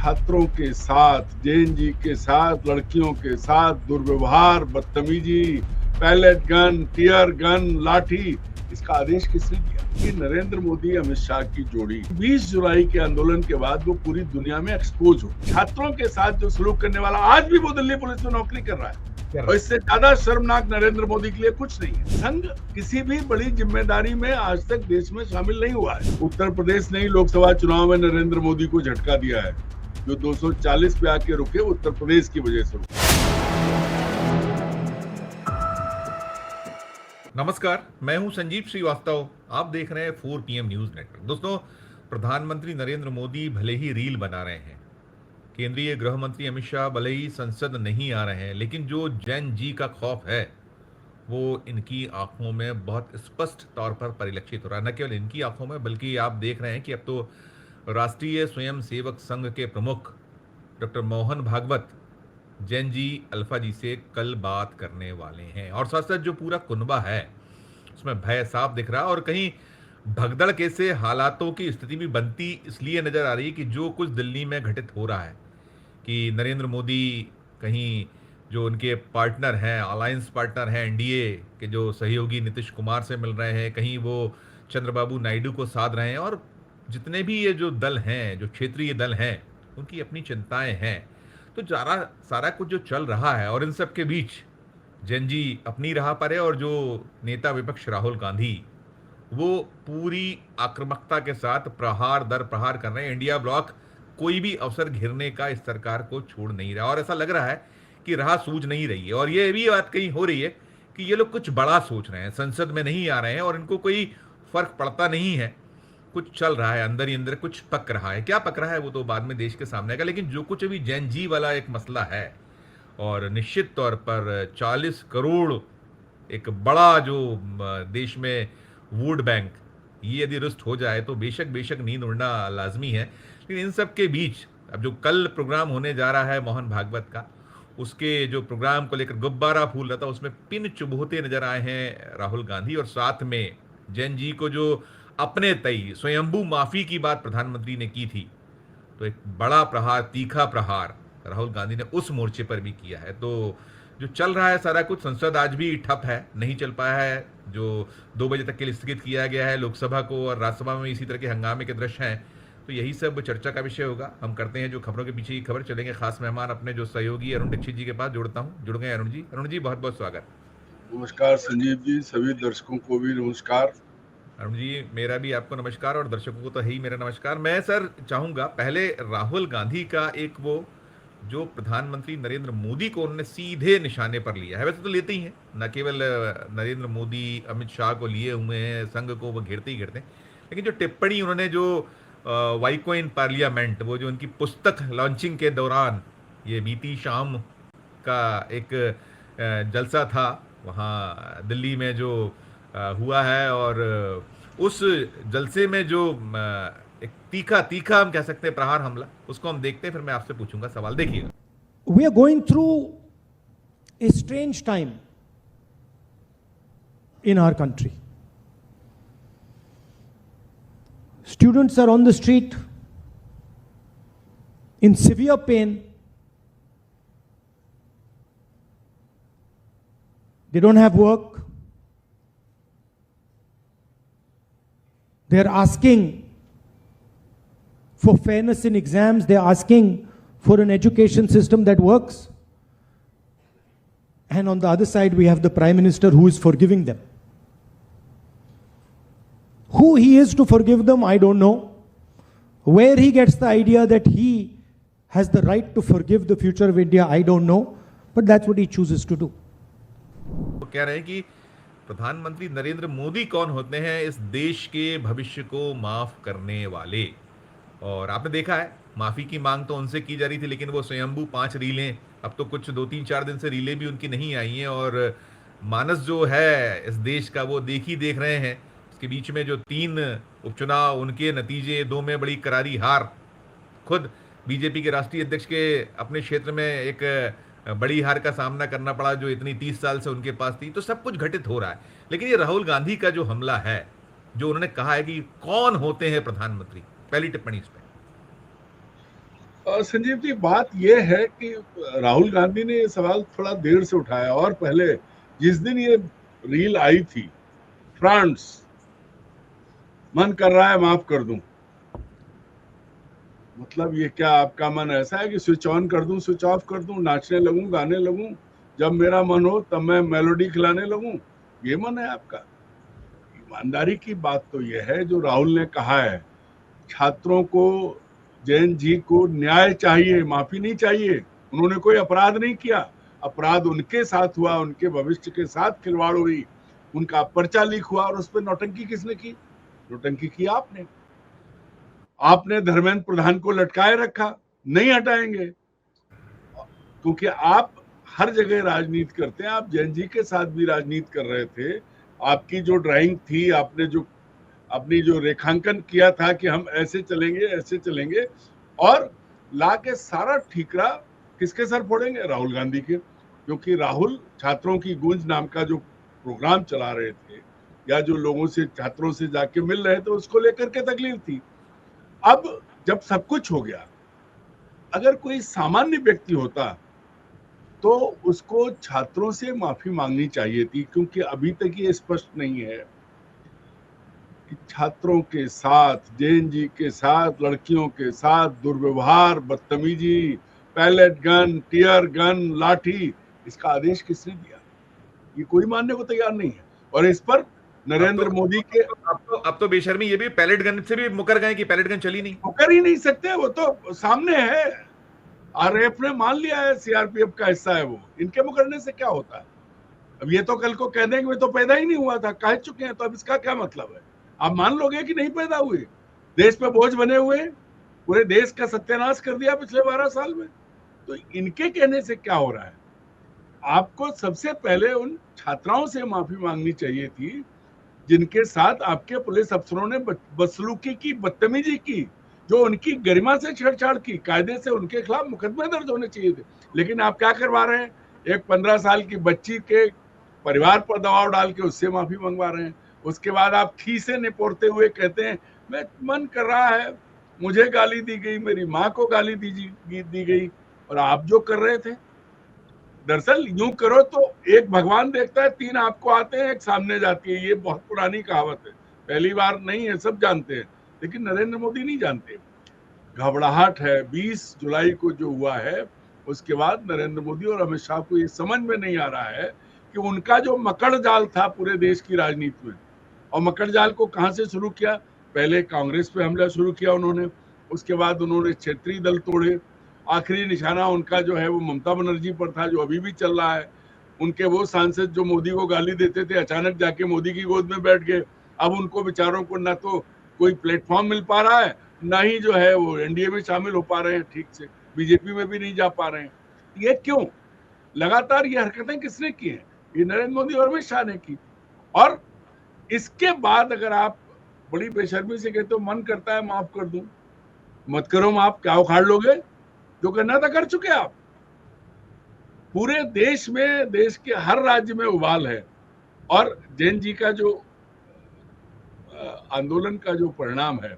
छात्रों के साथ, जैन जी के साथ, लड़कियों के साथ दुर्व्यवहार, बदतमीजी, पैलेट गन, टीयर गन, लाठी, इसका आदेश किसने दिया? कि नरेंद्र मोदी अमित शाह की जोड़ी 20 जुलाई के आंदोलन के बाद वो पूरी दुनिया में एक्सपोज हो। छात्रों के साथ जो सलूक करने वाला आज भी वो दिल्ली पुलिस में नौकरी कर रहा है और इससे ज्यादा शर्मनाक नरेंद्र मोदी के लिए कुछ नहीं है। संघ किसी भी बड़ी जिम्मेदारी में आज तक देश में शामिल नहीं हुआ है। उत्तर प्रदेश ने ही लोकसभा चुनाव में नरेंद्र मोदी को झटका दिया है, जो 240 पे आके रुके उत्तर प्रदेश की वजह से रुके। नमस्कार, मैं हूं संजीव श्रीवास्तव। आप देख रहे हैं 4 PM न्यूज नेटवर्क। दोस्तों, प्रधानमंत्री नरेंद्र मोदी भले ही रील बना रहे हैं, केंद्रीय गृह मंत्री अमित शाह भले ही संसद नहीं आ रहे हैं, लेकिन जो जैन जी का खौफ है वो इनकी आंखों में बहुत स्पष्ट तौर पर परिलक्षित हो रहा है। न केवल इनकी आंखों में, बल्कि आप देख रहे हैं कि अब तो राष्ट्रीय स्वयंसेवक संघ के प्रमुख डॉक्टर मोहन भागवत जैन जी अल्फा जी से कल बात करने वाले हैं। और साथ साथ जो पूरा कुनबा है उसमें भय साफ दिख रहा है और कहीं भगदड़ के से हालातों की स्थिति भी बनती इसलिए नजर आ रही है कि जो कुछ दिल्ली में घटित हो रहा है कि नरेंद्र मोदी कहीं जो उनके पार्टनर हैं, अलायंस पार्टनर हैं एनडीए के, जो सहयोगी नीतीश कुमार से मिल रहे हैं, कहीं वो चंद्रबाबू नायडू को साध रहे हैं और जितने भी ये जो दल हैं, जो क्षेत्रीय दल हैं, उनकी अपनी चिंताएं हैं। तो सारा कुछ जो चल रहा है और इन सब के बीच जैन जी अपनी राह पर है और जो नेता विपक्ष राहुल गांधी वो पूरी आक्रामकता के साथ प्रहार दर प्रहार कर रहे हैं। इंडिया ब्लॉक कोई भी अवसर घेरने का इस सरकार को छोड़ नहीं रहा और ऐसा लग रहा है कि राह सूझ नहीं रही है। और ये भी बात कहीं हो रही है कि ये लोग कुछ बड़ा सोच रहे हैं, संसद में नहीं आ रहे हैं और इनको कोई फर्क पड़ता नहीं है। कुछ चल रहा है अंदर ही अंदर, कुछ पक रहा है। क्या पक रहा है वो तो बाद में देश के सामने आएगा, लेकिन जो कुछ अभी जैन जी वाला एक मसला है और निश्चित तौर पर 40 करोड़ एक बड़ा जो देश में वोट बैंक, ये यदि रुष्ट हो जाए तो बेशक नींद उड़ना लाजमी है। लेकिन इन सब के बीच अब जो कल प्रोग्राम होने जा रहा है मोहन भागवत का, उसके जो प्रोग्राम को लेकर गुब्बारा फूल रहा था उसमें पिन चुभोते नजर आए हैं राहुल गांधी और साथ में जैन जी को जो अपने तय स्वयंभू माफी की बात प्रधानमंत्री ने की थी, तो एक बड़ा प्रहार, तीखा प्रहार राहुल गांधी ने उस मोर्चे पर भी किया है। तो जो चल रहा है सारा कुछ, संसद आज भी ठप है, नहीं चल पाया है, जो 2 बजे तक के लिए स्थगित किया गया है लोकसभा को और राज्यसभा में इसी तरह के हंगामे के दृश्य हैं। तो यही सब चर्चा का विषय होगा। हम करते हैं जो खबरों के पीछे की खबर, चलेंगे खास मेहमान अपने जो सहयोगी अरुण दीक्षित जी के पास जोड़ता हूँ। जुड़ गए अरुण जी। अरुण जी, बहुत बहुत स्वागत। नमस्कार संजीव जी, सभी दर्शकों को भी नमस्कार। अरुण जी, मेरा भी आपको नमस्कार और दर्शकों को तो है ही मेरा नमस्कार। मैं सर चाहूंगा पहले राहुल गांधी का एक वो जो प्रधानमंत्री नरेंद्र मोदी को उन्होंने सीधे निशाने पर लिया है, वैसे तो लेते ही हैं, न केवल नरेंद्र मोदी अमित शाह को लिए हुए हैं, संघ को वो घेरते ही घेरते हैं, लेकिन जो टिप्पणी उन्होंने जो वाइको इन पार्लियामेंट, वो जो उनकी पुस्तक लॉन्चिंग के दौरान, ये बीती शाम का एक जलसा था वहाँ दिल्ली में जो हुआ है और उस जलसे में जो एक तीखा हम कह सकते हैं प्रहार हमला, उसको हम देखते हैं, फिर मैं आपसे पूछूंगा सवाल। देखिएगा, we are going through a strange time in our country. Students are on the street in severe pain. They don't have work. They are asking for fairness in exams. They are asking for an education system that works. And on the other side, we have the Prime Minister who is forgiving them. Who he is to forgive them, I don't know. Where he gets the idea that he has the right to forgive the future of India, I don't know. But that's what he chooses to do. वो कह रहे हैं कि प्रधानमंत्री नरेंद्र मोदी कौन होते हैं इस देश के भविष्य को माफ करने वाले। और आपने देखा है माफी की मांग तो उनसे की जा रही थी, लेकिन वो स्वयंभू 5 रीलें, अब तो कुछ 2-3-4 दिन से रीलें भी उनकी नहीं आई हैं और मानस जो है इस देश का वो देख रहे हैं। इसके बीच में जो 3 उपचुनाव, उनके नतीजे, 2 में बड़ी करारी हार, खुद बीजेपी के राष्ट्रीय अध्यक्ष के अपने क्षेत्र में एक बड़ी हार का सामना करना पड़ा जो इतनी 30 साल से उनके पास थी। तो सब कुछ घटित हो रहा है, लेकिन ये राहुल गांधी का जो हमला है, जो उन्होंने कहा है कि कौन होते हैं प्रधानमंत्री, पहली टिप्पणी इस पे। संजीव जी, बात यह है कि राहुल गांधी ने ये सवाल थोड़ा देर से उठाया, और पहले जिस दिन ये रील आई थी, फ्रांस, मन कर रहा है माफ कर दूं, मतलब ये क्या आपका मन ऐसा है कि स्विच ऑन कर दूं, स्विच ऑफ कर दूं, नाचने लगूं, गाने लगूं, जब मेरा मन हो तब मैं मेलोडी खिलाने लगूं, ये मन है आपका? ईमानदारी की बात तो यह है जो राहुल ने कहा है, छात्रों को, जैन जी को न्याय चाहिए, माफी नहीं चाहिए। उन्होंने कोई अपराध नहीं किया, अपराध उनके साथ हुआ, उनके भविष्य के साथ खिलवाड़ हुई, उनका पर्चा लीक हुआ, और उस पर नौटंकी किसने की? नौटंकी की आपने। आपने धर्मेंद्र प्रधान को लटकाए रखा, नहीं हटाएंगे, क्योंकि आप हर जगह राजनीति करते हैं। आप जैन जी के साथ भी राजनीति कर रहे थे। आपकी जो ड्राइंग थी, आपने जो अपनी जो रेखांकन किया था कि हम ऐसे चलेंगे, ऐसे चलेंगे, और ला के सारा ठीकरा किसके सर फोड़ेंगे? राहुल गांधी के। क्योंकि राहुल छात्रों की गूंज नाम का जो प्रोग्राम चला रहे थे, या जो लोगों से, छात्रों से जाके मिल रहे थे, उसको लेकर के तकलीफ थी। अब जब सब कुछ हो गया, अगर कोई सामान्य व्यक्ति होता तो उसको छात्रों से माफी मांगनी चाहिए थी, क्योंकि अभी तक ये स्पष्ट नहीं है कि छात्रों के साथ, जैन जी के साथ, लड़कियों के साथ दुर्व्यवहार, बदतमीजी, पैलेट गन, टीयर गन, लाठी, इसका आदेश किसने दिया? ये कोई मानने को तैयार नहीं है। और इस पर नरेंद्र मोदी के, अब तो बेशर्मी ये भी पैलेट गन से भी मुकर गए कि पैलेट गन चली नहीं। मुकर ही नहीं सकते, वो तो सामने है। आरएएफ ने मान लिया है सीआरपीएफ का हिस्सा है वो, इनके मुकरने से क्या होता है? अब ये तो कल को कह देंगे तो पैदा ही नहीं हुआ था, कह चुके हैं, तो अब इसका क्या मतलब है? आप मान लोगे कि नहीं पैदा हुए? देश पे बोझ बने हुए, पूरे देश का सत्यानाश कर दिया पिछले 12 साल में, तो इनके कहने से क्या हो रहा है? आपको सबसे पहले उन छात्राओं से माफी मांगनी चाहिए थी जिनके साथ आपके पुलिस अफसरों ने बदसलूकी की, बदतमीजी की, जो उनकी गरिमा से छेड़छाड़ की, कायदे से उनके खिलाफ मुकदमे दर्ज होने चाहिए थे। लेकिन आप क्या करवा रहे हैं? एक 15 साल की बच्ची के परिवार पर दबाव डाल के उससे माफी मंगवा रहे हैं। उसके बाद आप खीसे निपोरते हुए कहते हैं, मैं मन कर रहा है, मुझे गाली दी गई, मेरी माँ को गाली दी गई, और आप जो कर रहे थे, दरअसल यूं करो तो एक भगवान देखता है, 3 आपको आते हैं, एक सामने जाती है। ये बहुत पुरानी कहावत है, पहली बार नहीं है, सब जानते हैं, लेकिन नरेंद्र मोदी नहीं जानते। घबराहट है 20 जुलाई को जो हुआ है, उसके बाद नरेंद्र मोदी और अमित शाह को ये समझ में नहीं आ रहा है कि उनका जो मकड़ जाल था पूरे देश की राजनीति में, और मकड़ जाल को कहां से शुरू किया? पहले कांग्रेस पे हमला शुरू किया उन्होंने, उसके बाद उन्होंने क्षेत्रीय दल तोड़े, आखिरी निशाना उनका जो है वो ममता बनर्जी पर था, जो अभी भी चल रहा है। उनके वो सांसद जो मोदी को गाली देते थे, अचानक जाके मोदी की गोद में बैठ गए। अब उनको बेचारों को ना तो कोई प्लेटफॉर्म मिल पा रहा है, ना ही जो है वो एनडीए में शामिल हो पा रहे हैं ठीक से, बीजेपी में भी नहीं जा पा रहे हैं। ये क्यों? लगातार ये हरकतें किसने की हैं? ये नरेंद्र मोदी और अमित शाह ने की। और इसके बाद अगर आप बड़ी बेशर्मी से कहते हो मन करता है माफ कर दूं, मत करो माफ, क्या उखाड़ लोगे? जो करना था कर चुके आप। पूरे देश में, देश के हर राज्य में उबाल है, और जैन जी का जो आंदोलन का जो परिणाम है,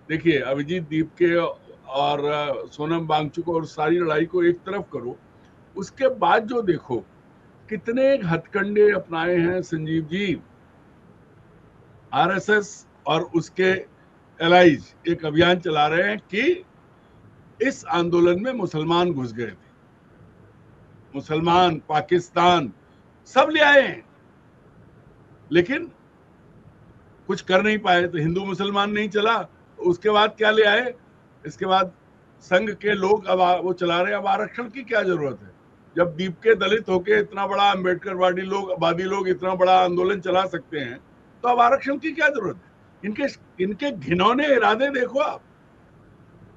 देखिए अभिजीत दीपके और सोनम वांगचुक और सारी लड़ाई को एक तरफ करो, उसके बाद जो देखो कितने हथकंडे अपनाए हैं संजीव जी। आरएसएस और उसके एलाइज एक अभियान चला रहे हैं कि इस आंदोलन में मुसलमान घुस गए थे, मुसलमान, पाकिस्तान सब ले आए हैं, लेकिन कुछ कर नहीं पाए। तो हिंदू मुसलमान नहीं चला, उसके बाद क्या ले आए? इसके बाद संघ के लोग अब वो चला रहे हैं। अब आरक्षण की क्या जरूरत है? जब दीप के दलित होके इतना बड़ा अम्बेडकरवादी लोग, आबादी लोग इतना बड़ा आंदोलन चला सकते हैं, तो अब आरक्षण की क्या जरूरत है? इनके घिनौने इरादे देखो आप।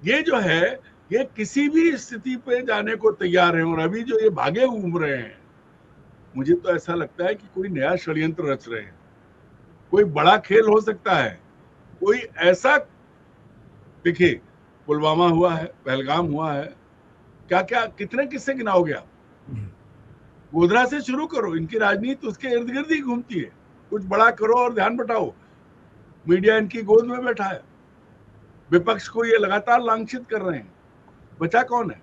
ये जो है, ये किसी भी स्थिति पे जाने को तैयार है, और अभी जो ये भागे घूम रहे हैं, मुझे तो ऐसा लगता है कि कोई नया षड्यंत्र रच रहे हैं, कोई बड़ा खेल हो सकता है, कोई ऐसा। देखिए पुलवामा हुआ है, पहलगाम हुआ है, क्या क्या कितने किस्से गिनाओगे आप? गोधरा से शुरू करो, इनकी राजनीति उसके इर्द गिर्द ही घूमती है। कुछ बड़ा करो और ध्यान बटाओ, मीडिया इनकी गोद में बैठा है, विपक्ष को ये लगातार लांछित कर रहे हैं। बचा कौन है?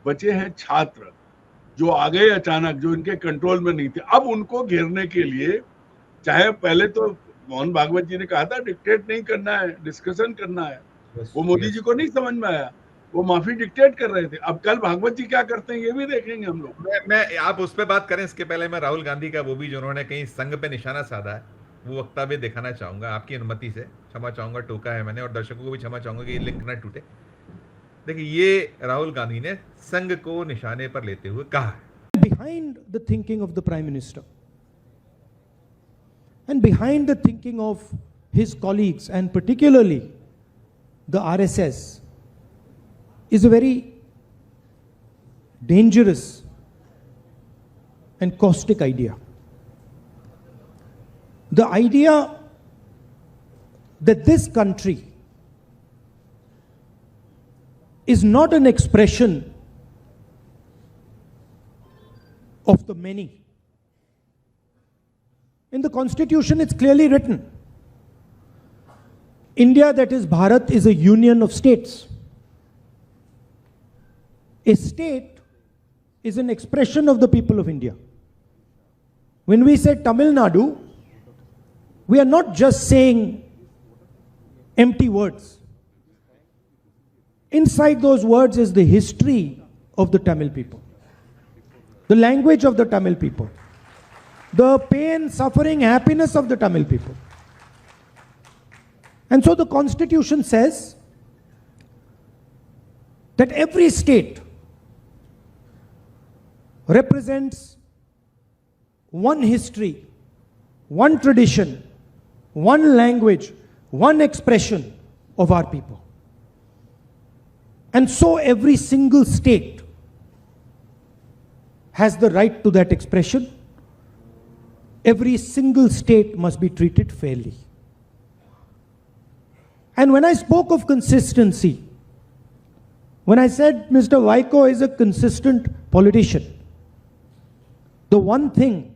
बचे हैं छात्र जो आ गए अचानक, जो इनके कंट्रोल में नहीं थे। अब उनको घेरने के लिए, चाहे पहले तो मोहन भागवत जी ने कहा था डिक्टेट नहीं करना है, डिस्कशन करना है, वो मोदी जी को नहीं समझ में आया, वो माफी डिक्टेट कर रहे थे। अब कल भागवत जी क्या करते हैं ये भी देखेंगे हम लोग। मैं आप उस पर बात करें, इसके पहले मैं राहुल गांधी का वो भी जो उन्होंने कहीं संघ पे निशाना साधा है वो वक्तव्य दिखाना चाहूंगा, आपकी अनुमति से। क्षमा चाहूंगा, टोका है मैंने, और दर्शकों को भी क्षमा चाहूंगा कि ये लिंक ना टूटे। देखिए, ये राहुल गांधी ने संघ को निशाने पर लेते हुए कहा है, behind the thinking of the Prime Minister and behind the thinking of his colleagues, and particularly the RSS, is a very dangerous and caustic idea. The idea that this country is not an expression of the many. In the constitution, it's clearly written, India, that is Bharat, is a union of states. A state is an expression of the people of India. When we say Tamil Nadu, we are not just saying empty words. Inside those words is the history of the Tamil people, the language of the Tamil people, the pain, suffering, happiness of the Tamil people. And so the constitution says that every state represents one history, one tradition, one language, one expression of our people. And so every single state has the right to that expression. Every single state must be treated fairly. And when I spoke of consistency, when I said Mr. Vaiko is a consistent politician, the one thing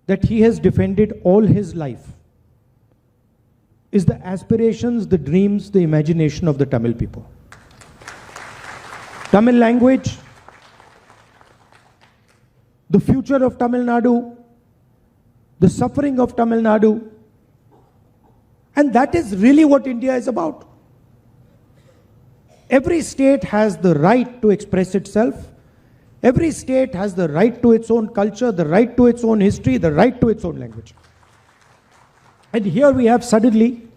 that he has defended all his life is the aspirations, the dreams, the imagination of the Tamil people. Tamil language, the future of Tamil Nadu, the suffering of Tamil Nadu, and that is really what India is about. Every state has the right to express itself. Every state has the right to its own culture, the right to its own history, the right to its own language. And here we have suddenly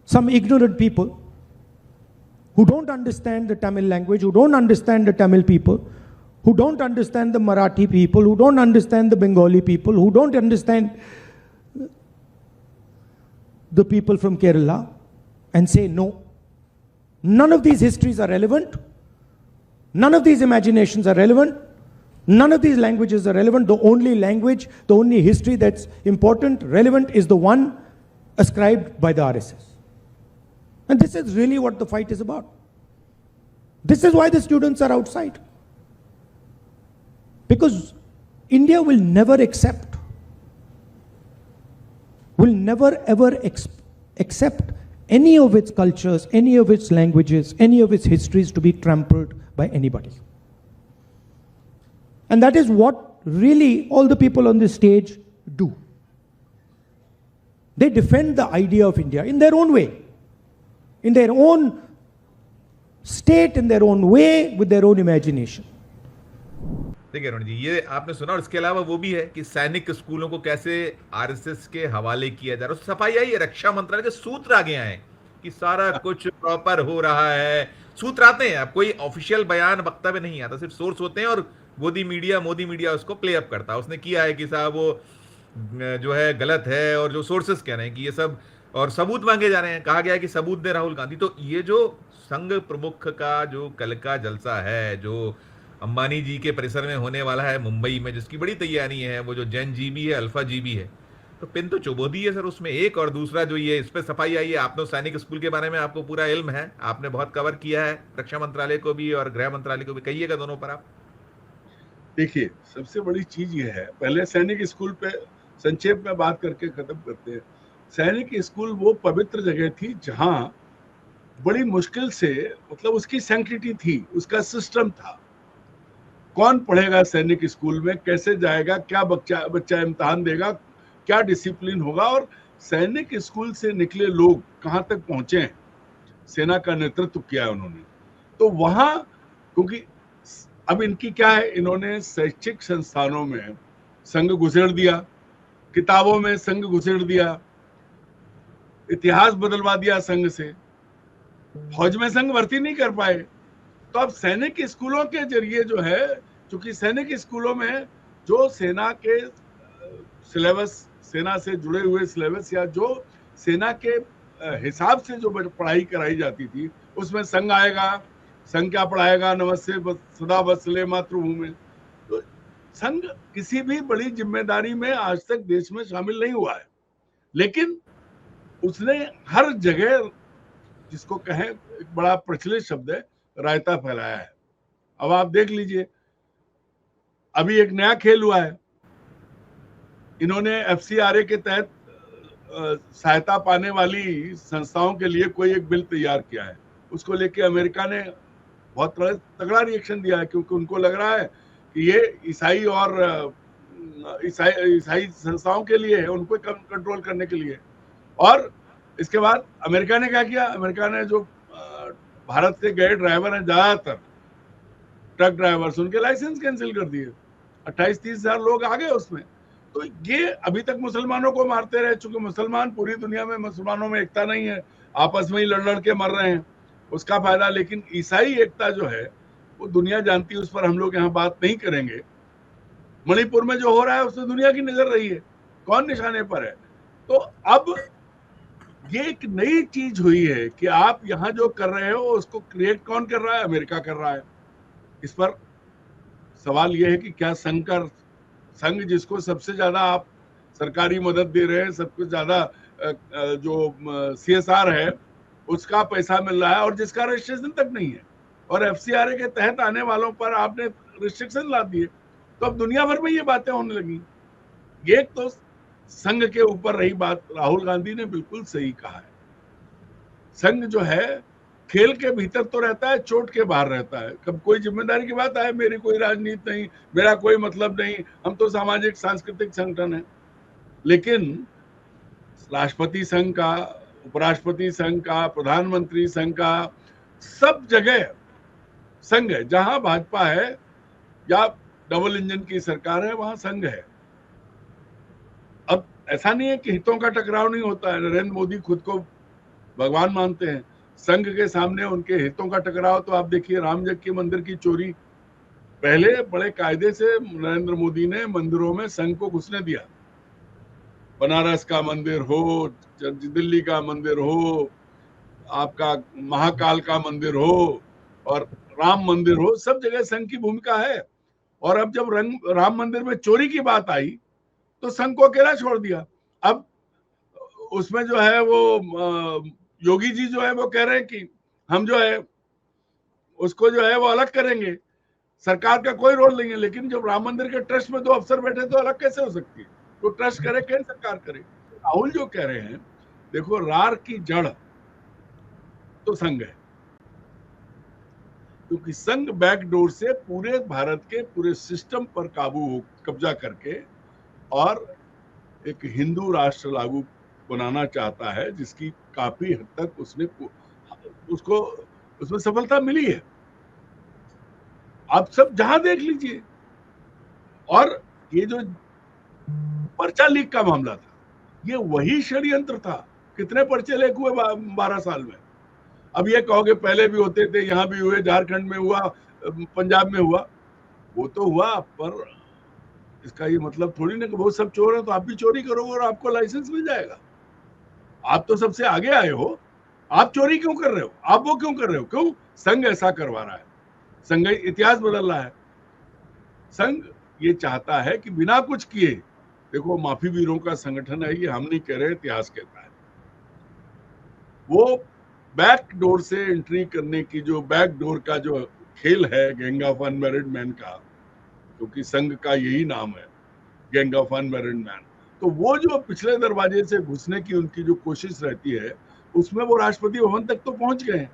some ignorant people who don't understand the Tamil language, who don't understand the Tamil people, who don't understand the Marathi people, who don't understand the Bengali people, who don't understand the people from Kerala, and say no. None of these histories are relevant. None of these imaginations are relevant. None of these languages are relevant. The only language, the only history that's important, relevant, is the one ascribed by the RSS. And this is really what the fight is about. This is why the students are outside. Because India will never accept, will never ever accept any of its cultures, any of its languages, any of its histories to be trampled by anybody. And that is what really all the people on this stage do. They defend the idea of India in their own way, in their own state, in their own way, with their own imagination. देखिए अरुण जी, ये आपने सुना, और इसके अलावा वो भी है कि सैनिक स्कूलों को कैसे आरएसएस के हवाले किया जा रहा है। सफाई आई है, रक्षा मंत्रालय के सूत्र आगे आए कि सारा कुछ प्रॉपर हो रहा है। सूत्र आते हैं, अब कोई ऑफिशियल बयान वक्तव्य नहीं आता, सिर्फ सोर्स होते हैं, और मोदी मीडिया उसको प्ले अप करता है। उसने किया है कि साहब वो जो है गलत है, और जो सोर्सेस कह रहे हैं कि ये सब, और सबूत मांगे जा रहे हैं। कहा गया है कि सबूत दे राहुल गांधी। तो ये जो संघ प्रमुख का जो कल का जलसा है, जो अंबानी जी के परिसर में होने वाला है मुंबई में, जिसकी बड़ी तैयारी है, वो जो जैन जी भी है, अल्फा जी भी है, तो पिन तो चौबोदी है सर उसमें एक। और दूसरा जो ये इस पर सफाई आई है, आपने सैनिक स्कूल के बारे में आपको पूरा इल्म है, आपने बहुत कवर किया है, रक्षा मंत्रालय को भी और गृह मंत्रालय को भी, कहिएगा दोनों पर आप। देखिए, सबसे बड़ी चीज ये है, पहले सैनिक स्कूल पे संक्षेप में बात करके खत्म करते हैं। सैनिक स्कूल वो पवित्र जगह थी जहां बड़ी मुश्किल से, मतलब उसकी सैंक्टिटी थी, उसका सिस्टम था। कौन पढ़ेगा सैनिक स्कूल में, कैसे जाएगा, क्या बच्चा बच्चा इम्तिहान देगा, क्या डिसिप्लिन होगा, और सैनिक स्कूल से निकले लोग कहाँ तक पहुंचे हैं, सेना का नेतृत्व किया है उन्होंने। तो वहां, क्योंकि अब इनकी क्या है, इन्होंने शैक्षिक संस्थानों में संघ घुसेड़ दिया, किताबों में संघ घुसेड़ दिया, इतिहास बदलवा दिया संघ से, फौज में संघ भर्ती नहीं कर पाए। तो अब सैनिक स्कूलों के जरिए जो है, क्योंकि सैनिक स्कूलों में जो सेना के सिलेबस, सेना से जुड़े हुए सिलेबस, या जो सेना के हिसाब से जो पढ़ाई कराई जाती थी, उसमें संघ आएगा। संघ क्या पढ़ाएगा, नमस्ते सदा वत्सले मातृभूमि। तो संघ किसी भी बड़ी जिम्मेदारी में आज तक देश में शामिल नहीं हुआ है, लेकिन उसने हर जगह, जिसको कहें, एक बड़ा प्रचलित शब्द है, रायता फैलाया है। अब आप देख लीजिए, अभी एक नया खेल हुआ है, इन्होंने एफसीआरए के तहत सहायता पाने वाली संस्थाओं के लिए कोई एक बिल तैयार किया है। उसको लेके अमेरिका ने बहुत तगड़ा रिएक्शन दिया है, क्योंकि उनको लग रहा है कि ये ईसाई और ईसाई संस्थाओं के लिए है, उनको कंट्रोल करने के लिए। और इसके बाद अमेरिका ने क्या किया, अमेरिका ने जो भारत से गए ड्राइवर हैं, ज्यादातर ट्रक ड्राइवर्स, उनके लाइसेंस कैंसिल कर दिए। 28-30 हजार लोग आ गए उसमें। तो ये अभी तक मुसलमानों को मारते रहे, चूंकि मुसलमान, पूरी दुनिया में मुसलमानों में एकता नहीं है, आपस में ही लड़ के मर रहे हैं, उसका फायदा। लेकिन ईसाई एकता जो है वो दुनिया जानती है, उस पर हम लोग यहाँ बात नहीं करेंगे। मणिपुर में जो हो रहा है उसमें दुनिया की नजर रही है, कौन निशाने पर है। तो अब ये एक नई चीज हुई है कि आप यहाँ जो कर रहे हो उसको क्रिएट कौन कर रहा है, अमेरिका कर रहा है। इस पर सवाल यह है कि क्या संघ जिसको सबसे ज्यादा आप सरकारी मदद दे रहे हैं, सबसे ज्यादा जो सीएसआर है उसका पैसा मिल रहा है, और जिसका रजिस्ट्रेशन तक नहीं है, और एफसीआरए के तहत आने वालों पर आपने रिस्ट्रिक्शन ला दिए, तो अब दुनिया भर में ये बातें होने लगी। ये तो संघ के ऊपर रही बात, राहुल गांधी ने बिल्कुल सही कहा है। संघ जो है खेल के भीतर तो रहता है, चोट के बाहर रहता है। कब कोई जिम्मेदारी की बात आए, मेरी कोई राजनीति नहीं, मेरा कोई मतलब नहीं, हम तो सामाजिक सांस्कृतिक संगठन है। लेकिन राष्ट्रपति संघ का, उपराष्ट्रपति संघ का, प्रधानमंत्री संघ का, सब जगह संघ है। जहां भाजपा है या डबल इंजन की सरकार है, वहां संघ है। अब ऐसा नहीं है कि हितों का टकराव नहीं होता है। नरेंद्र मोदी खुद को भगवान मानते हैं, संघ के सामने उनके हितों का टकराव तो आप देखिए, राम जन्म के मंदिर की चोरी, पहले बड़े कायदे से नरेंद्र मोदी ने मंदिरों में संघ को घुसने दिया। बनारस का मंदिर हो, दिल्ली का मंदिर हो, आपका महाकाल का मंदिर हो, और राम मंदिर हो, सब जगह संघ की भूमिका है। और अब जब राम मंदिर में चोरी की बात आई तो संघ को अकेला छोड़ दिया। अब उसमें जो है वो योगी जी जो है वो कह रहे हैं कि हम जो है उसको जो है वो अलग करेंगे, सरकार का कोई रोल नहीं है। लेकिन जब राम मंदिर के ट्रस्ट में 2 अफसर बैठे तो अलग कैसे हो सकती है? तो ट्रस्ट करे, केंद्र सरकार करे। राहुल जो कह रहे हैं, देखो, रार की जड़ तो संघ है, क्योंकि संघ बैकडोर से पूरे भारत के पूरे सिस्टम पर कब्जा करके और एक हिंदू राष्ट्र लागू बनाना चाहता है, जिसकी काफी हद तक उसको उसमें सफलता मिली है। आप सब जहां देख लीजिए। और ये जो पर्चा लीक का मामला था, ये वही षड्यंत्र था। कितने पर्चे लीक हुए 12 साल में? अब ये कहोगे पहले भी होते थे, यहां भी हुए, झारखंड में हुआ, पंजाब में हुआ। वो तो हुआ, पर इसका ये मतलब थोड़ी ना कि वो सब चोर है तो आप भी चोरी करोगे और आपको लाइसेंस मिल जाएगा। आप तो सबसे आगे आए हो, आप चोरी क्यों कर रहे हो? आप वो क्यों कर रहे हो? क्यों? संघ ऐसा करवा रहा है, संघ इतिहास बदल रहा है। संघ ये चाहता है कि बिना कुछ किए, देखो, माफी वीरों का संगठन है ये, हम नहीं कह रहे, इतिहास कहता है। वो बैक डोर से एंट्री करने की, जो बैक डोर का जो खेल है गैंग ऑफ अनमैरिड मैन का, क्योंकि संघ का यही नाम है, गैंग ऑफ अनमैरिड मैन, तो वो जो पिछले दरवाजे से घुसने की उनकी जो कोशिश रहती है, उसमें वो राष्ट्रपति भवन तक तो पहुंच गए हैं।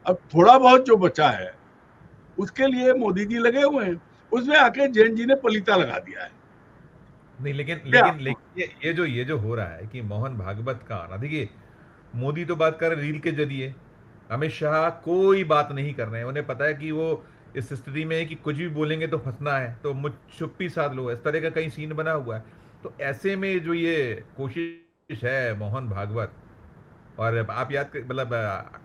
अब थोड़ा बहुत जो बचा है उसके लिए मोदी जी लगे हुए हैं, उसमें आके जैन जी ने पलीता लगा दिया है। नहीं, लेकिन क्या लेकिन लेकिन ये जो हो रहा है कि मोहन भागवत का आना, देखिए, मोदी तो बात कर रहे रील के जरिए, अमित शाह कोई बात नहीं कर रहे हैं। उन्हें पता है कि वो इस स्थिति में है कि कुछ भी बोलेंगे तो फंसना है, तो मुझ चुप्पी साध लो, इस तरह का कहीं सीन बना हुआ है। तो ऐसे में जो ये कोशिश है मोहन भागवत, और आप याद कर, मतलब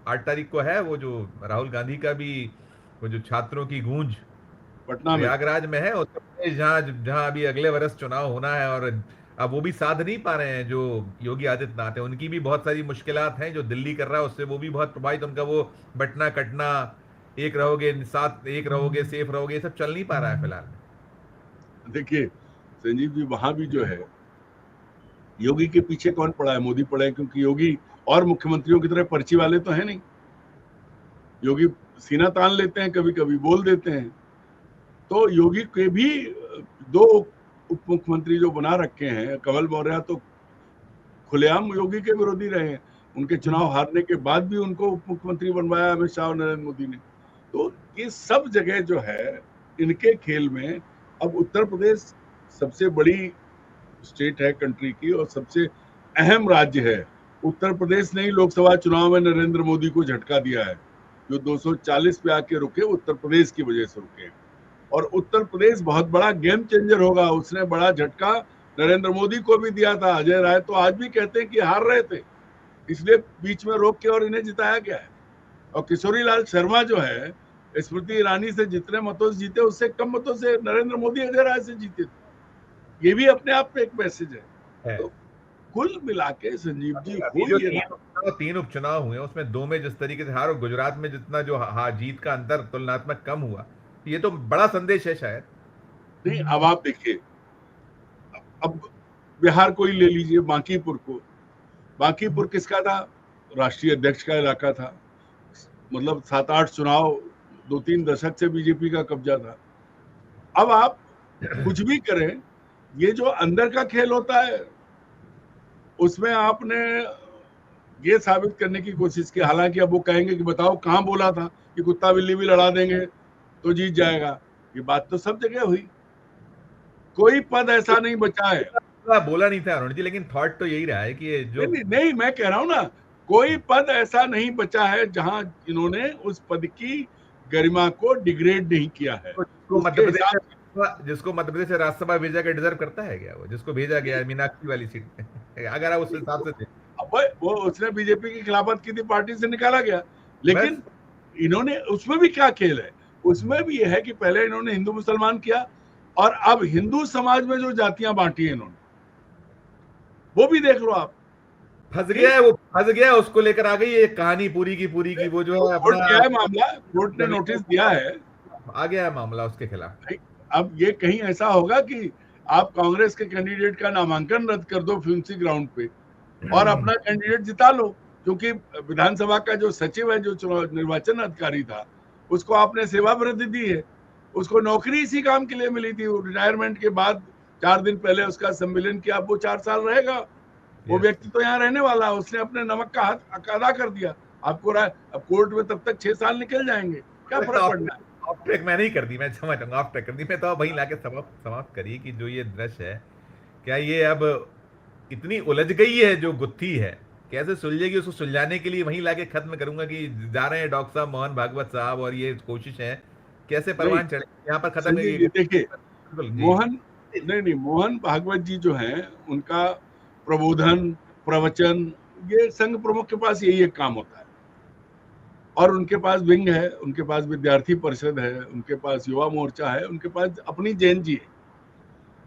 8 तारीख को है वो जो राहुल गांधी का भी, वो जो छात्रों की गूंज पटना में? प्रयागराज में है, उत्तर प्रदेश, जहाँ जहाँ अभी अगले वर्ष चुनाव होना है, और अब वो भी साध नहीं पा रहे हैं जो योगी आदित्यनाथ है। उनकी भी बहुत सारी मुश्किलात हैं, जो दिल्ली कर रहा है उससे वो भी बहुत प्रभावित, उनका वो बटना कटना, एक रहोगे साथ, एक रहोगे सेफ रहोगे, ये सब चल नहीं पा रहा है फिलहाल। देखिए संजीव जी, वहां भी जो है योगी के पीछे कौन पड़ा है? मोदी पड़ा है, क्योंकि योगी और मुख्यमंत्रियों की तरह पर्ची वाले तो है नहीं। योगी सीना तान लेते हैं, कभी कभी बोल देते हैं। तो योगी के भी दो उप मुख्यमंत्री जो बना रखे हैं, कमल मौर्य तो खुलेआम योगी के विरोधी रहे हैं, उनके चुनाव हारने के बाद भी उनको उप मुख्यमंत्री बनवाया अमित शाह और नरेंद्र मोदी ने। तो ये सब जगह जो है इनके खेल में, अब उत्तर प्रदेश सबसे बड़ी स्टेट है कंट्री की और सबसे अहम राज्य है। उत्तर प्रदेश ने ही लोकसभा चुनाव में नरेंद्र मोदी को झटका दिया है, जो 240 पे आके रुके उत्तर प्रदेश की वजह से रुके। और उत्तर प्रदेश बहुत बड़ा गेम चेंजर होगा, उसने बड़ा झटका नरेंद्र मोदी को भी दिया था। अजय राय तो आज भी कहते हैं कि हार रहे थे, इसलिए बीच में रोक के और इन्हें जिताया गया है। और किशोरी लाल शर्मा जो है, स्मृति ईरानी से जितने मतों से जीते उससे कम मतों से नरेंद्र मोदी अजय राय से जीते थे। ये भी अपने आप में एक मैसेज है। तो कुल मिला के संजीव जी अभी जो तीन उपचुनाव हुए उसमें 2 में जिस तरीके से हार, और गुजरात में जितना जो जीत का अंतर तुलनात्मक कम हुआ, ये तो बड़ा संदेश है शायद। नहीं, अब आप देखिए, अब बिहार को ही ले लीजिए, बांकीपुर को। बांकीपुर किसका था? राष्ट्रीय अध्यक्ष का इलाका था, मतलब 7-8 चुनाव, 2-3 दशक से बीजेपी का कब्जा था। अब आप कुछ भी करें, ये जो अंदर का खेल होता है उसमें आपने ये साबित करने की कोशिश की। हालांकि अब वो कहेंगे कि बताओ कहां बोला था कि कुत्ता बिल्ली भी लड़ा देंगे तो जीत जाएगा। ये बात तो सब जगह हुई, कोई पद ऐसा नहीं बचा है। बोला नहीं था अरुण जी, लेकिन थॉट तो यही रहा है कि जो नहीं, मैं कह रहा हूं ना, कोई पद ऐसा नहीं बचा है जहां इन्होंने उस पद की गरिमा को डिग्रेड नहीं किया है। जिसको मध्य प्रदेश से राज्यसभा भेजा गया डिजर्व करता है क्या वो, जिसको भेजा गया मीनाक्षी वाली सीट में? अगर आप उस हिसाब से वो उसने बीजेपी की खिलाफत की थी, पार्टी से निकाला गया। लेकिन इन्होंने उसमें भी क्या खेल है, उसमें भी यह है कि पहले इन्होंने हिंदू मुसलमान किया, और अब हिंदू समाज में जो जातियां बांटी है इन्होंने, वो भी देख लो आप। फंस गया है, वो फंस गया, उसको लेकर आ गई ये कहानी पूरी की पूरी की। वो जो है कोर्ट गया है मामला, कोर्ट ने नोटिस दिया है, आ गया है मामला उसके खिलाफ। अब ये कहीं ऐसा होगा कि आप कांग्रेस के कैंडिडेट का नामांकन रद्द कर दो फ्यूंसी ग्राउंड पे और अपना कैंडिडेट जिता लो, क्योंकि विधानसभा का जो सचिव है, जो निर्वाचन अधिकारी था, उसको आपने सेवा वृद्धि दी है, उसको नौकरी इसी काम के लिए मिली थी। रिटायरमेंट के बाद 4 दिन पहले उसका सम्मेलन किया, अब वो 4 साल रहेगा। वो व्यक्ति तो यहाँ रहने वाला है, उसने अपने नमक का हक अदा कर दिया। आपको अब कोर्ट में तब तक 6 साल निकल जाएंगे, क्या फर्क पड़ना है? ऑफ ट्रैक मैं नहीं कर दी, मैं समझ रहा हूँ, ऑफ ट्रैक कर दी मैं। तो वहीं लाके समाप्त करिए कि जो ये दृश्य है, क्या ये अब इतनी उलझ गई है जो गुत्थी है, कैसे सुलझेगी, उसको सुलझाने के लिए वहीं लाके खत्म करूंगा कि जा रहे हैं डॉक्टर साहब मोहन भागवत साहब, और ये कोशिश है कैसे परवान चढ़े, यहाँ पर खत्म। देखिए मोहन भागवत जी जो हैं, उनका प्रबोधन, प्रवचन, ये संघ प्रमुख के पास यही एक काम होता है। और उनके पास विंग है, उनके पास विद्यार्थी परिषद है, उनके पास युवा मोर्चा है, उनके पास अपनी जैन जी है।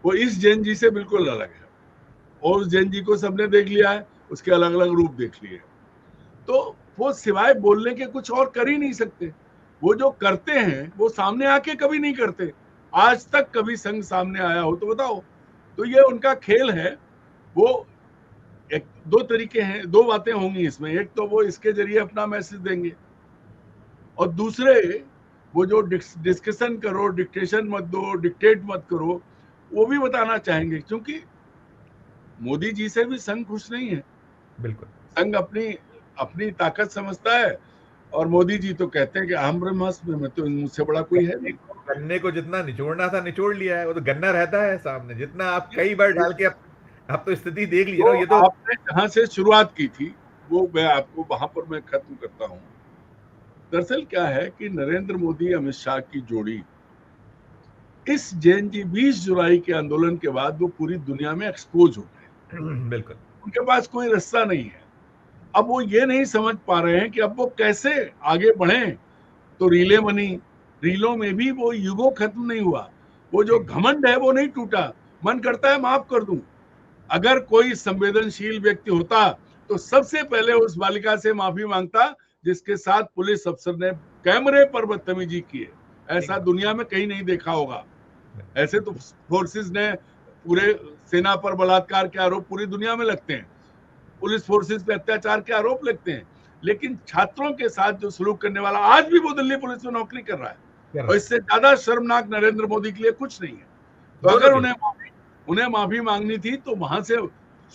वो इस जैन जी से बिल्कुल अलग है, और उस जैन जी को सबने देख लिया है, उसके अलग अलग रूप देख लिए। तो वो सिवाय बोलने के कुछ और कर ही नहीं सकते। वो जो करते हैं वो सामने आके कभी नहीं करते। आज तक कभी संघ सामने आया हो तो बताओ। तो ये उनका खेल है। वो एक 2 तरीके हैं, 2 बातें होंगी इसमें। एक तो वो इसके जरिए अपना मैसेज देंगे, और दूसरे वो जो डिस्कशन करो, डिक्टेशन मत दो, डिक्टेट मत करो, वो भी बताना चाहेंगे, क्योंकि मोदी जी से भी संघ खुश नहीं है। बिल्कुल। संघ अपनी अपनी ताकत समझता है और मोदी जी तो कहते हैं कि अहम ब्रह्मास्मि, मैं तो मुझसे बड़ा कोई है नहीं। गन्ने को जितना निचोड़ना था निचोड़ लिया है, वो तो गन्ना रहता है सामने, जितना आप कई बार डाल के आप तो स्थिति देख लीजिए ना, ये तो तो आपने जहां से शुरुआत की थी वो मैं आपको वहां पर मैं खत्म करता हूं। दरअसल क्या है कि नरेंद्र मोदी अमित शाह की जोड़ी इस जेएनजी 20 जुलाई के आंदोलन के बाद वो पूरी दुनिया में एक्सपोज हो गए। बिल्कुल उनके पास कोई रास्ता नहीं है। अब वो ये नहीं समझ पा रहे हैं कि अब वो कैसे आगे बढ़े। तो रीलें बनी, रीलों में भी वो युगो खत्म नहीं हुआ, वो जो घमंड है वो नहीं टूटा। मन करता है माफ कर दूं। अगर कोई संवेदनशील व्यक्ति होता तो सबसे पहले उस बालिका से माफी मांगता जिसके साथ पुलिस अफसर ने कैमरे पर बदतमीजी की है। ऐसा दुनिया में कहीं नहीं देखा होगा। ऐसे तो फोर्सेस ने पूरे सेना पर बलात्कार के आरोप पूरी दुनिया में लगते हैं, पुलिस फोर्सेस पे अत्याचार के आरोप लगते हैं, लेकिन छात्रों के साथ जो सलूक करने वाला आज भी वो दिल्ली पुलिस में नौकरी कर रहा है। और इससे ज्यादा शर्मनाक नरेंद्र मोदी के लिए कुछ नहीं है। तो अगर उन्हें माफी मांगनी थी तो वहां से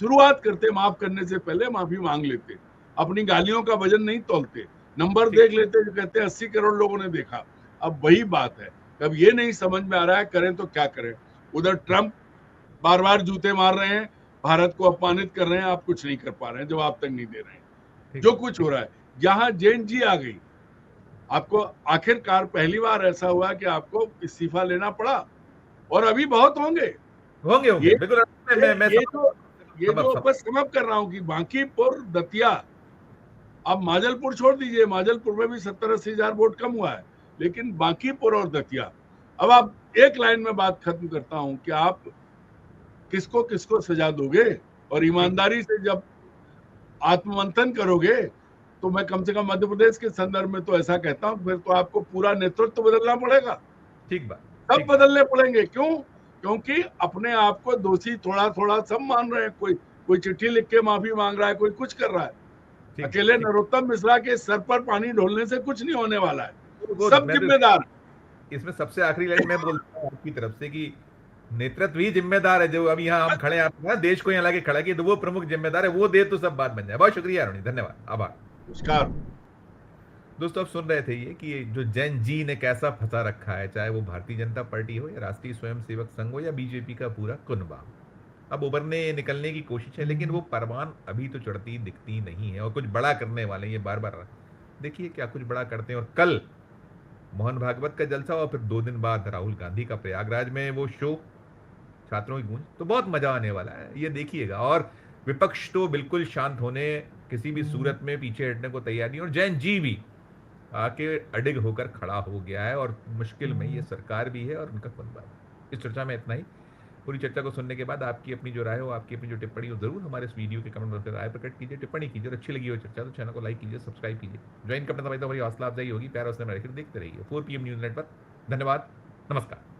शुरुआत करते, माफ करने से पहले माफी मांग लेते, अपनी गालियों का वजन नहीं तोलते, नंबर देख लेते जो कहते 80 करोड़ लोगों ने देखा। अब वही बात है, अब ये नहीं समझ में आ रहा है करें तो क्या करें। उधर ट्रंप बार बार जूते मार रहे हैं, भारत को अपमानित कर रहे हैं, आप कुछ नहीं कर पा रहे हैं, जवाब तक नहीं दे रहे हैं। जो कुछ हो रहा है, यहाँ जेएनजी आ गई, आपको आखिरकार पहली बार ऐसा हुआ कि आपको इस्तीफा लेना पड़ा, और अभी बहुत होंगे होंगे बिल्कुल। ये जो बस समाप्त कर रहा हूं कि बांकीपुर, दतिया, अब माजलपुर छोड़ दीजिए, माजलपुर में भी 70-80 हजार वोट कम हुआ है, लेकिन बांकीपुर और दतिया, अब आप एक लाइन में बात खत्म करता हूं कि आप किसको किसको सजा दोगे, और ईमानदारी से जब आत्ममंथन करोगे तो मैं कम से कम मध्य प्रदेश के संदर्भ में तो ऐसा कहता हूं, फिर तो आपको पूरा नेतृत्व बदलना पड़ेगा। ठीक बात, सब बदलने पड़ेंगे। क्यों? क्योंकि अपने आप को दोषी थोड़ा थोड़ा सब मान रहे हैं। कोई चिट्ठी लिख के माफी मांग रहा है, कोई कुछ कर रहा है। अकेले नरोत्तम मिश्रा के सर पर पानी ढोलने से कुछ नहीं होने वाला है, सब जिम्मेदार। इसमें सबसे आखिरी लाइन मैं बोलता हूँ आपकी तरफ से कि नेतृत्व ही जिम्मेदार है। जो अभी यहाँ हम खड़े हैं, आप देश को यहाँ लाके खड़ा किया, तो वो प्रमुख जिम्मेदार है, वो दे तो सब बात बन जाए। बहुत शुक्रिया अरुणी, धन्यवाद, आभार। नमस्कार दोस्तों, आप सुन रहे थे ये कि जो जैन जी ने कैसा फंसा रखा है, चाहे वो भारतीय जनता पार्टी हो या राष्ट्रीय स्वयंसेवक संघ हो या बीजेपी का पूरा कुनबा। अब उभरने निकलने की कोशिश है, लेकिन वो परवान अभी तो चढ़ती दिखती नहीं है, और कुछ बड़ा करने वाले ये बार बार देखिए क्या कुछ बड़ा करते हैं। और कल मोहन भागवत का जलसा, और फिर 2 दिन बाद राहुल गांधी का प्रयागराज में वो शो, छात्रों की गूंज, तो बहुत मजा आने वाला है, ये देखिएगा। और विपक्ष तो बिल्कुल शांत होने, किसी भी सूरत में पीछे हटने को तैयार नहीं, और जैन जी भी आके अडिग होकर खड़ा हो गया है, और मुश्किल में ये सरकार भी है और उनका कुनबा भी। इस चर्चा में इतना ही। पूरी चर्चा को सुनने के बाद आपकी अपनी जो राय हो, आपकी अपनी जो टिप्पणी हो, जरूर हमारे इस वीडियो के कमेंट बॉक्स में राय प्रकट कीजिए, टिप्पणी कीजिए। और अच्छी लगी हो चर्चा तो चैनल को लाइक कीजिए, सब्सक्राइब कीजिए, ज्वाइन करना समझता हूँ हमारी हौसला अफजाई होगी। प्यार और स्नेह देखते रहिए 4 PM न्यूज नेटवर्क। धन्यवाद, नमस्कार।